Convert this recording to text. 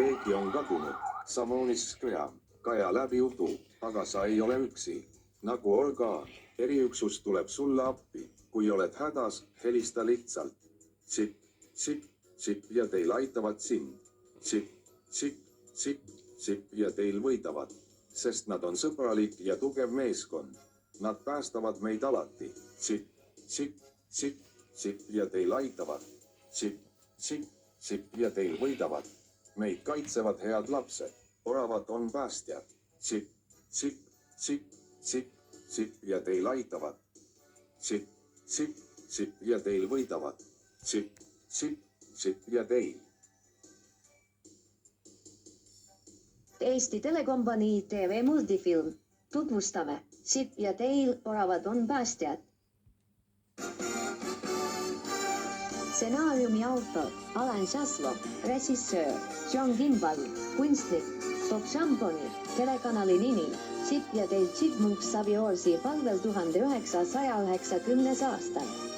keegi on kadunud. Samonis Kaja läbi jutu, aga sa ei ole üksi. Nagu orgaan, eriüksus tuleb sulle appi. Kui oled hädas, helista lihtsalt. Sipp, sipp, sipp ja teil aitavad sind. Sipp, sipp, sipp, sipp ja teil võidavad. Sest nad on sõbralik ja tugev meeskond. Nad päästavad meid alati. Sipp, sipp, sipp, sipp ja teil aitavad. Sipp, sipp, sipp ja teil võidavad. Meid kaitsevad head lapsed. Oravad on päästjad. Sipp, sipp, sipp, sipp, sipp ja teil aitavad. Sipp, sipp, sipp ja teil võidavad. Sipp, sipp, sipp ja teil. Eesti Telekompanii TV multifilm. Tutvustame. Sipp ja teil, oravad on päästjad. Stsenaariumi autor Alan Šaslov, režissöör John Kimball, kunstnik Bob Šamponi, telekanali nimi Sipp ja teil Chipmunks Saviorsi palvel 1990. aastal.